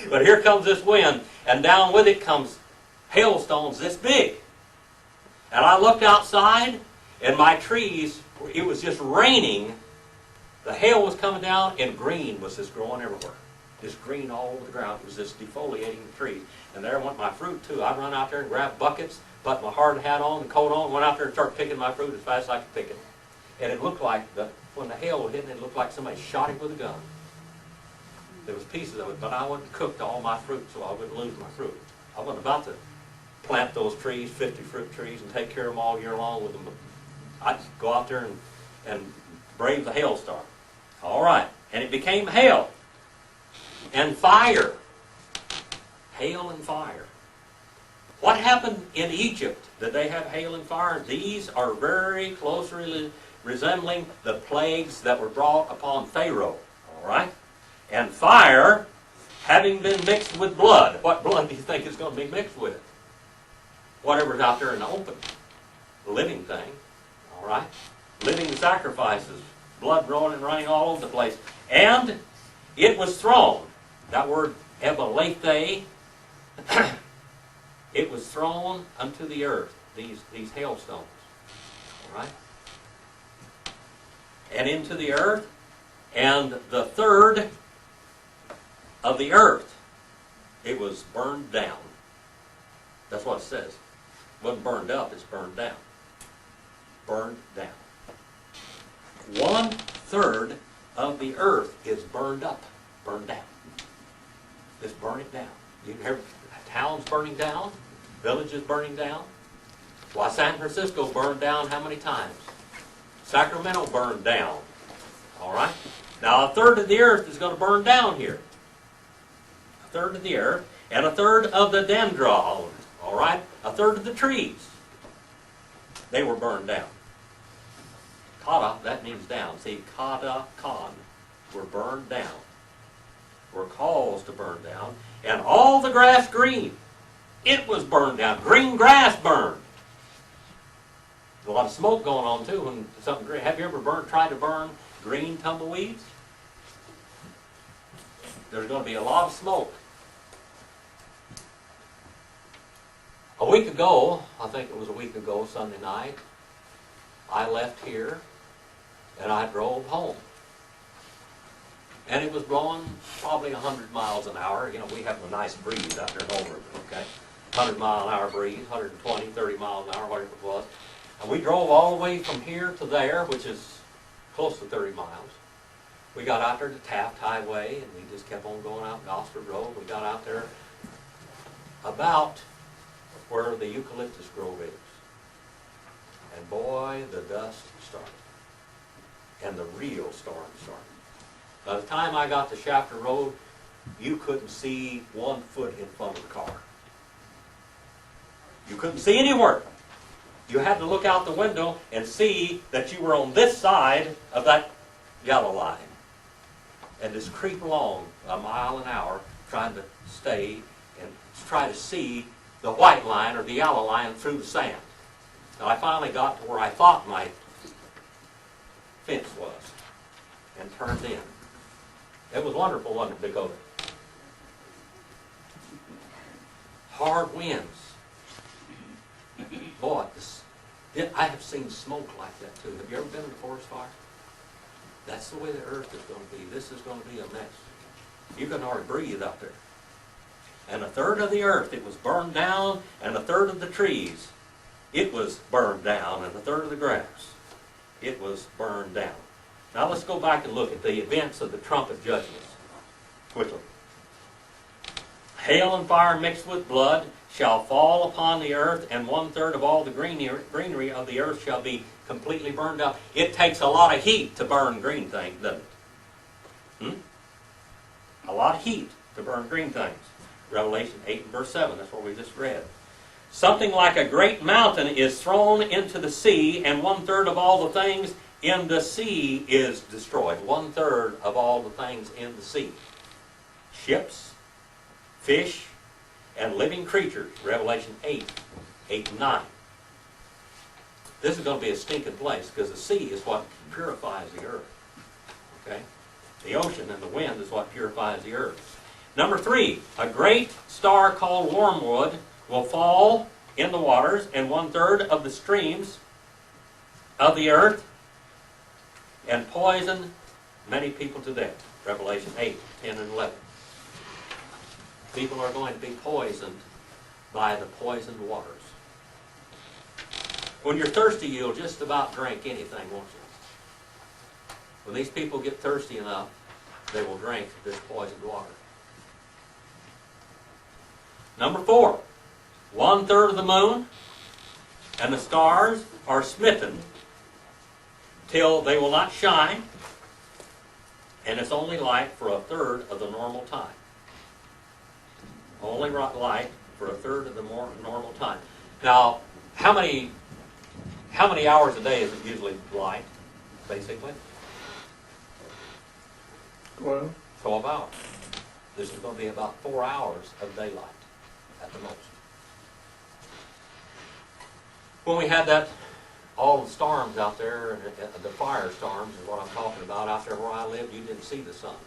But here comes this wind, and down with it comes hailstones this big. And I looked outside, and my trees, it was just raining. The hail was coming down, and green was just growing everywhere. Just green all over the ground. It was just defoliating the trees. And there went my fruit, too. I run out there and grab buckets, put my hard hat on and coat on, went out there and started picking my fruit as fast as I could pick it. And it looked like, when the hail was hitting, it looked like somebody shot it with a gun. There was pieces of it, but I wouldn't cook all my fruit, so I wouldn't lose my fruit. I wasn't about to plant those trees, 50 fruit trees, and take care of them all year long with them. I'd go out there and brave the hailstorm. All right, and it became hail and fire. Hail and fire. What happened in Egypt? Did they have hail and fire? These are very closely resembling the plagues that were brought upon Pharaoh. All right? And fire, having been mixed with blood. What blood do you think is going to be mixed with it? Whatever's out there in the open. The living thing. All right? Living sacrifices. Blood rolling and running all over the place. And it was thrown. That word ebelethe. It was thrown unto the earth. These hailstones. All right? And into the earth. And the third of the earth, it was burned down. That's what it says. It wasn't burned up, it's burned down. Burned down. 1/3 of the earth is burned up, burned down. Just burn it down. You can hear towns burning down, villages burning down. Why, San Francisco burned down how many times? Sacramento burned down. All right? Now 1/3 of the earth is going to burn down here. 1/3 of the earth, and 1/3 of the dendron. All right? 1/3 of the trees. They were burned down. Kata, that means down. See, kata, kan, were burned down. Were caused to burn down. And all the grass green, it was burned down. Green grass burned. A lot of smoke going on too when something green. Have you ever tried to burn green tumbleweeds? There's going to be a lot of smoke. A week ago, I think it was a week ago, Sunday night, I left here and I drove home. And it was blowing probably 100 miles an hour. You know, we have a nice breeze out there in Old River, okay? 100 mile an hour breeze, 120, 30 miles an hour, whatever it was. And we drove all the way from here to there, which is close to 30 miles. We got out there to Taft Highway, and we just kept on going out Gosford Road. We got out there about where the eucalyptus grove is. And boy, the dust started. And the real storm started. By the time I got to Shafter Road, you couldn't see 1 foot in front of the car. You couldn't see anywhere. You had to look out the window and see that you were on this side of that yellow line. And just creep along 1 mile an hour trying to stay and try to see the white line or the yellow line through the sand. Now I finally got to where I thought my fence was and turned in. It was wonderful, wasn't it, Dakota? Hard winds. Boy, I have seen smoke like that too. Have you ever been in a forest fire? That's the way the earth is going to be. This is going to be a mess. You can hardly breathe out there. And 1/3 of the earth, it was burned down, and 1/3 of the trees, it was burned down, and 1/3 of the grass, it was burned down. Now let's go back and look at the events of the trumpet judgments quickly. Hail and fire mixed with blood shall fall upon the earth, and 1/3 of all the greenery of the earth shall be completely burned up. It takes a lot of heat to burn green things, doesn't it? A lot of heat to burn green things. Revelation 8 and verse 7, that's what we just read. Something like a great mountain is thrown into the sea, and 1/3 of all the things in the sea is destroyed. 1/3 of all the things in the sea. Ships, fish, and living creatures. Revelation 8 and 9. This is going to be a stinking place because the sea is what purifies the earth. Okay? The ocean and the wind is what purifies the earth. Number 3, a great star called wormwood will fall in the waters, and 1/3 of the streams of the earth, and poison many people to death. Revelation 8, 10, and 11. People are going to be poisoned by the poisoned waters. When you're thirsty, you'll just about drink anything, won't you? When these people get thirsty enough, they will drink this poisoned water. Number 4, 1/3 of the moon and the stars are smitten till they will not shine, and it's only light for 1/3 of the normal time. Only light for 1/3 of the normal time. Now, how many hours a day is it usually light, basically? 12. 12 hours. This is going to be about 4 hours of daylight at the most. When we had all the storms out there, the fire storms is what I'm talking about, out there where I lived, you didn't see the sun.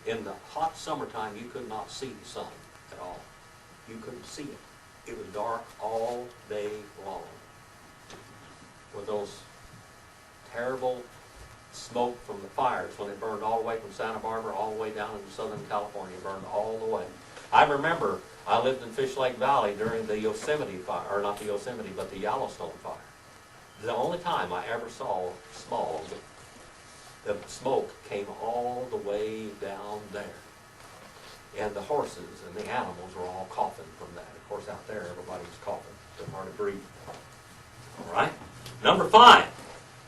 In the hot summertime, you could not see the sun at all. You couldn't see it. It was dark all day long, with those terrible smoke from the fires when they burned all the way from Santa Barbara all the way down into Southern California, burned all the way. I remember I lived in Fish Lake Valley during the Yosemite fire, or not the Yosemite, but the Yellowstone fire. The only time I ever saw smog, the smoke came all the way down there. And the horses and the animals were all coughing from that. Of course, out there, everybody was coughing. It's hard to breathe. All right? Number 5.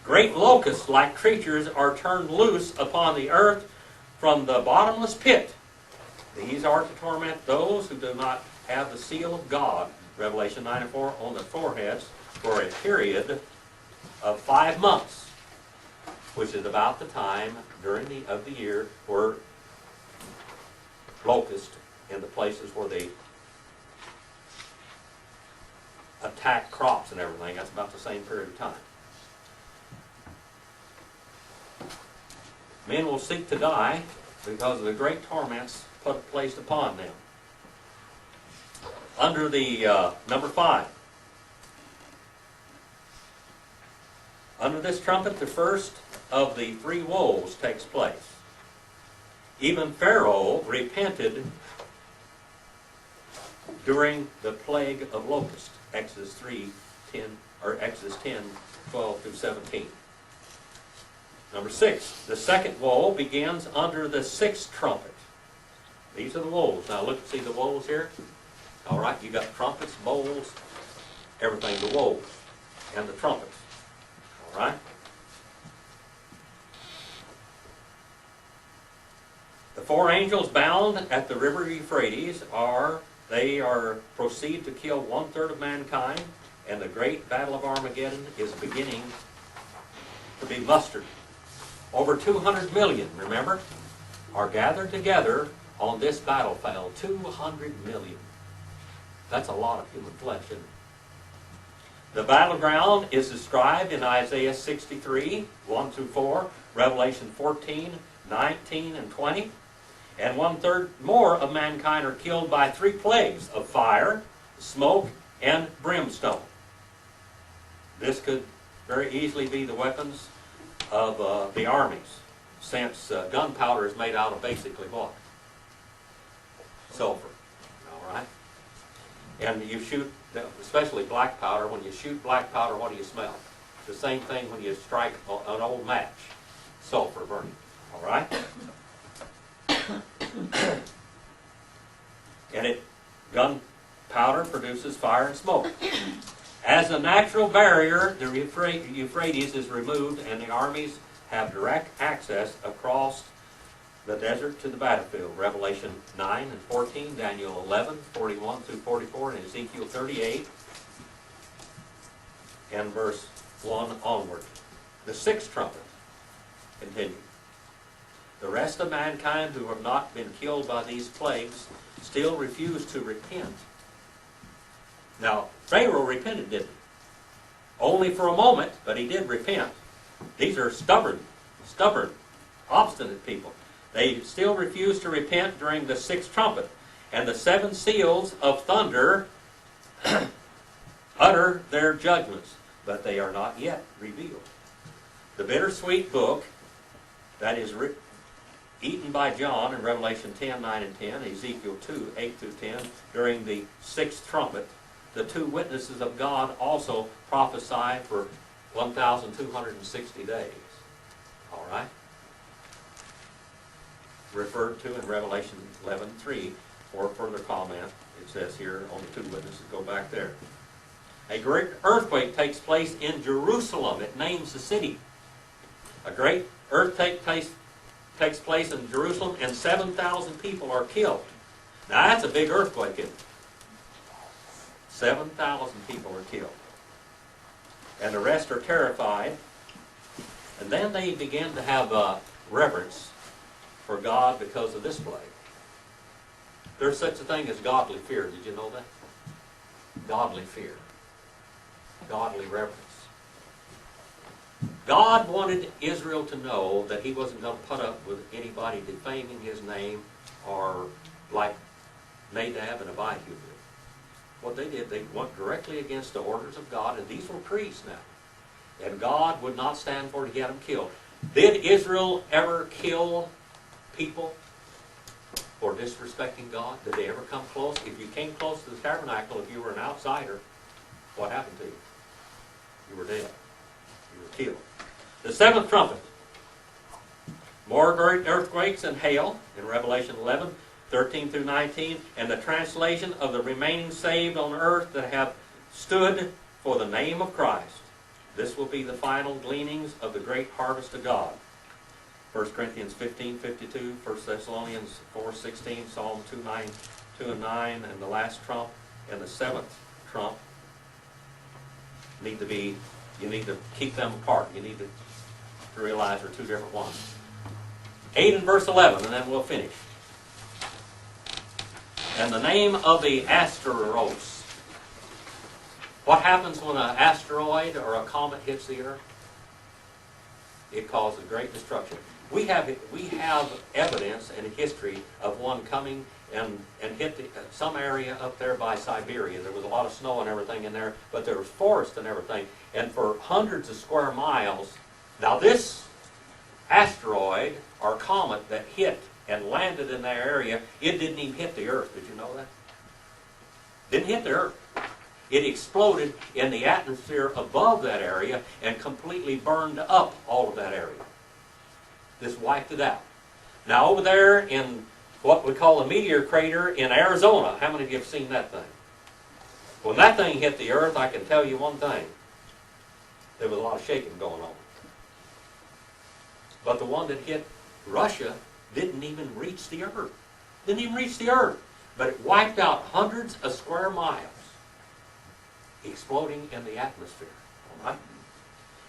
Great locusts-like creatures are turned loose upon the earth from the bottomless pit. These are to torment those who do not have the seal of God, Revelation 9 and 4, on their foreheads for a period of 5 months, which is about the time of the year where locusts in the places where they attack crops and everything. That's about the same period of time. Men will seek to die because of the great torments placed upon them. Under the number 5. Under this trumpet, the first of the 3 woes takes place. Even Pharaoh repented during the plague of locusts. Exodus 10, 12 through 17. Number 6, the second woe begins under the 6th trumpet. These are the woes. Now look, see the woes here? All right, you got trumpets, bowls, everything, the woes, and the trumpets. All right? The 4 angels bound at the river Euphrates proceed to kill 1/3 of mankind, and the great battle of Armageddon is beginning to be mustered. Over 200 million, remember, are gathered together on this battlefield. 200 million. That's a lot of human flesh, isn't it? The battleground is described in Isaiah 63, 1 through 4, Revelation 14, 19, and 20. And 1/3 more of mankind are killed by 3 plagues of fire, smoke, and brimstone. This could very easily be the weapons of the armies, since gunpowder is made out of basically what? Sulfur. All right? And you shoot, especially black powder, when you shoot black powder, what do you smell? The same thing when you strike an old match. Sulfur burning. All right? And gunpowder produces fire and smoke. As a natural barrier, the Euphrates is removed and the armies have direct access across the desert to the battlefield. Revelation 9 and 14, Daniel 11, 41 through 44, and Ezekiel 38, and verse 1 onward. The 6th trumpet continues. The rest of mankind who have not been killed by these plagues still refuse to repent. Now, Pharaoh repented, didn't he? Only for a moment, but he did repent. These are stubborn obstinate people. They still refuse to repent during the sixth trumpet. And the seven seals of thunder utter their judgments, but they are not yet revealed. The bittersweet book that is eaten by John in Revelation 10, 9 and 10, Ezekiel 2, 8 through 10, during the sixth trumpet, the two witnesses of God also prophesy for 1,260 days. All right? Referred to in Revelation 11:3 for further comment. It says here, only two witnesses, go back there. A great earthquake takes place in Jerusalem. It names the city. A great earthquake takes place in Jerusalem, and 7,000 people are killed. Now that's a big earthquake, isn't it? 7,000 people are killed. And the rest are terrified. And then they begin to have reverence for God because of this plague. There's such a thing as godly fear. Did you know that? Godly fear. Godly reverence. God wanted Israel to know that He wasn't going to put up with anybody defaming His name, or like Nadab and Abihu did. What they did, they went directly against the orders of God, and these were priests now. And God would not stand for it to get them killed. Did Israel ever kill people for disrespecting God? Did they ever come close? If you came close to the tabernacle, if you were an outsider, what happened to you? You were dead. You were killed. The seventh trumpet. More great earthquakes and hail in Revelation 11, 13 through 19, and the translation of the remaining saved on earth that have stood for the name of Christ. This will be the final gleanings of the great harvest of God. 1 Corinthians 15, 52, 1 Thessalonians 4, 16, Psalm 2 and 9, and the last trump and the seventh trump you need to keep them apart. You need to realize they're two different ones. 8 and verse 11, and then we'll finish. And the name of the asteros. What happens when an asteroid or a comet hits the earth? It causes great destruction. We have evidence and history of one coming and hit some area up there by Siberia. There was a lot of snow and everything in there, but there was forest and everything. And for hundreds of square miles, now this asteroid or comet that hit and landed in that area, it didn't even hit the earth. Did you know that? Didn't hit the earth. It exploded in the atmosphere above that area and completely burned up all of that area. This wiped it out. Now over there in what we call a meteor crater in Arizona, how many of you have seen that thing? When that thing hit the earth, I can tell you one thing. There was a lot of shaking going on. But the one that hit Russia didn't even reach the earth. Didn't even reach the earth. But it wiped out hundreds of square miles, exploding in the atmosphere. All right?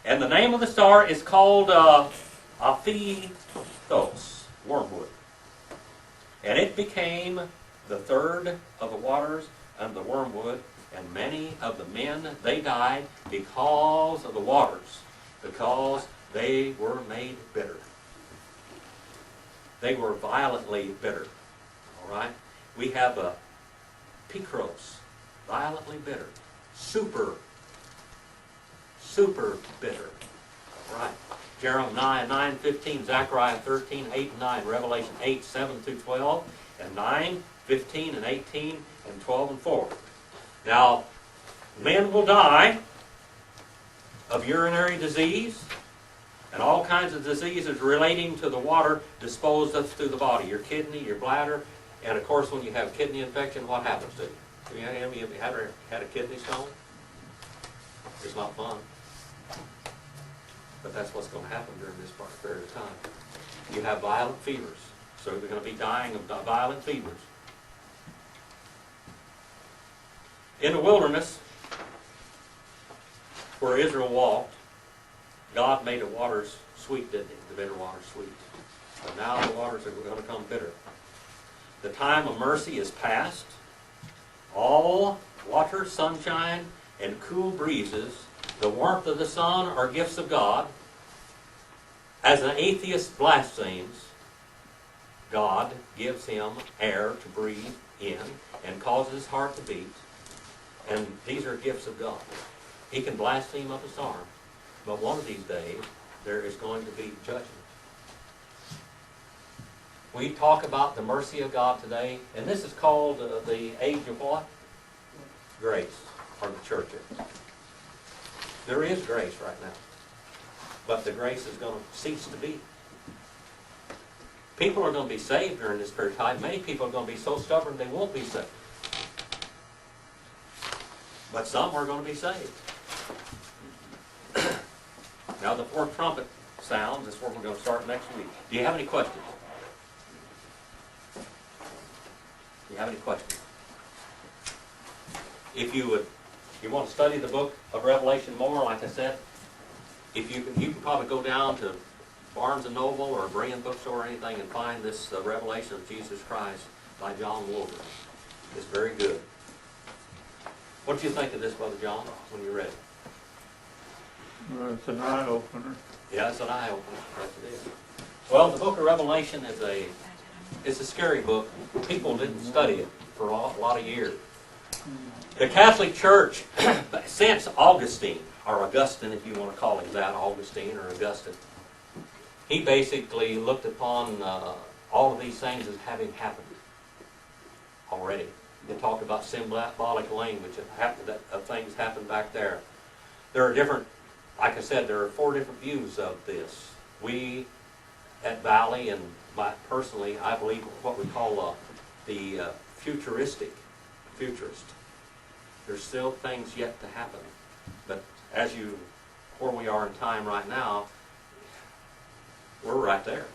And the name of the star is called Aphithos, wormwood. And it became the third of the waters and the wormwood, and many of the men, they died because of the waters, because they were made bitter. They were violently bitter. All right? We have a pikros, violently bitter. Super bitter. All right. Jeremiah 9:15, Zechariah 13, 8 and 9, Revelation 8, 7 through 12, and 9, 15 and 18, and 12 and 4. Now, men will die of urinary disease and all kinds of diseases relating to the water disposed of through the body. Your kidney, your bladder, and of course when you have kidney infection, what happens to you? Have you ever had a kidney stone? It's not fun. But that's what's going to happen during this period of time. You have violent fevers. So they're going to be dying of violent fevers. In the wilderness, where Israel walked, God made the waters sweet, didn't He? The bitter waters sweet. But now the waters are going to come bitter. The time of mercy is past. All water, sunshine, and cool breezes, the warmth of the sun are gifts of God. As an atheist blasphemes, God gives him air to breathe in and causes his heart to beat. And these are gifts of God. He can blaspheme up a storm, but one of these days there is going to be judgment. We talk about the mercy of God today, and this is called the age of what? Grace, or the church age. There is grace right now, but the grace is going to cease to be. People are going to be saved during this period of time. Many people are going to be so stubborn they won't be saved. But some are going to be saved. Now the fourth trumpet sounds. This is where we're going to start next week. Do you have any questions? Do you have any questions? If you want to study the book of Revelation more, like I said, if you can probably go down to Barnes and Noble or a Berean bookstore or anything and find this Revelation of Jesus Christ by John Wolver. It's very good. What did you think of this, Brother John, when you read it? Well, it's an eye-opener. Yeah, it's an eye-opener. Yes, it is. Well, the book of Revelation is a scary book. People didn't study it for a lot of years. The Catholic Church, since Augustine, or Augustine if you want to call him that, Augustine or Augustine, he basically looked upon all of these things as having happened already. They talked about symbolic language of things happened back there. There are different, like I said, there are 4 different views of this. We at Valley, and personally, I believe what we call the futurist. There's still things yet to happen. But where we are in time right now, we're right there.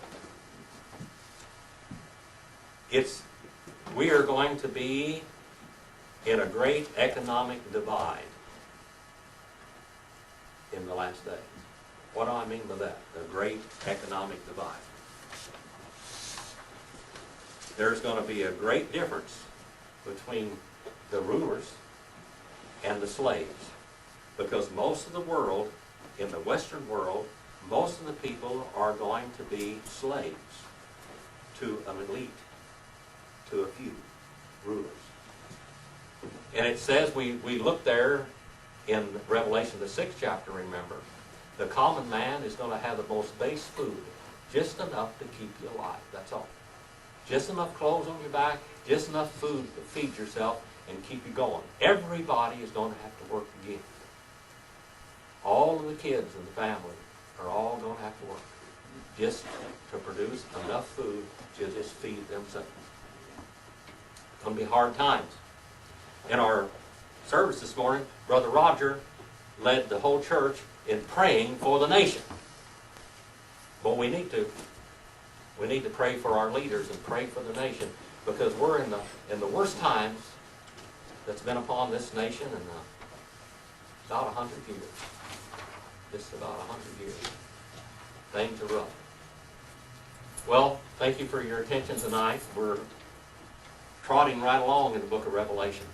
We are going to be in a great economic divide in the last days. What do I mean by that? The great economic divide. There's going to be a great difference between the rulers and the slaves, because most of the world, in the Western world, most of the people are going to be slaves to an elite, to a few rulers. And it says, we look there in Revelation, the 6th chapter, remember, the common man is going to have the most base food, just enough to keep you alive, that's all. Just enough clothes on your back, just enough food to feed yourself and keep you going. Everybody is going to have to work again. All of the kids in the family are all going to have to work just to produce enough food to just feed themselves. It's going to be hard times. In our service this morning, Brother Roger led the whole church in praying for the nation. But we need to. We need to pray for our leaders and pray for the nation, because we're in the worst times that's been upon this nation in about 100 years. Just about 100 years. Things are rough. Well, thank you for your attention tonight. We're trotting right along in the book of Revelation.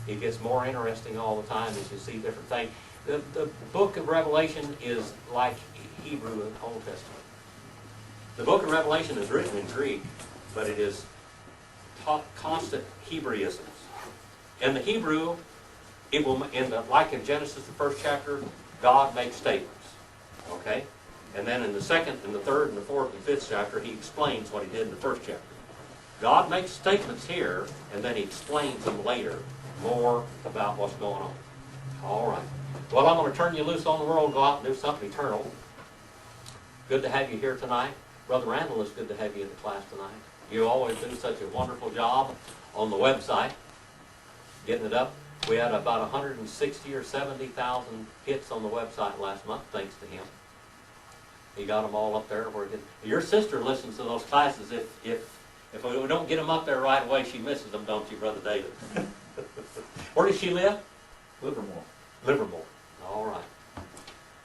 It gets more interesting all the time as you see different things. The book of Revelation is like Hebrew in the Old Testament. The book of Revelation is written in Greek, but it is constant Hebraisms. In the Hebrew, like in Genesis, the 1st chapter, God makes statements. Okay? And then in the 2nd, and the 3rd, and the 4th, and 5th chapter, he explains what he did in the 1st chapter. God makes statements here, and then he explains them later, more about what's going on. All right. Well, I'm going to turn you loose on the world, go out and do something eternal. Good to have you here tonight. Brother Randall, it's good to have you in the class tonight. You always do such a wonderful job on the website, getting it up. We had about 160 or 70,000 hits on the website last month, thanks to him. He got them all up there. Your sister listens to those classes. If we don't get them up there right away, she misses them, don't you, Brother David? Where does she live? Livermore. Livermore. All right.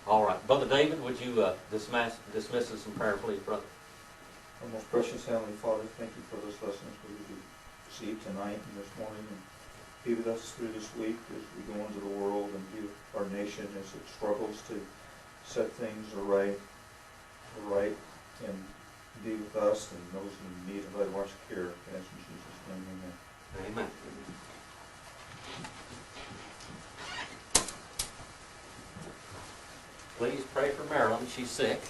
All right. Brother David, would you dismiss us in prayer, please, brother? Our most precious Heavenly Father, thank you for those lessons we received tonight and this morning, and be with us through this week as we go into the world, and be with our nation as it struggles to set things right. right and be with us and those in need of thy watch care. As in Jesus' name, amen. Amen. Please pray for Marilyn, she's sick.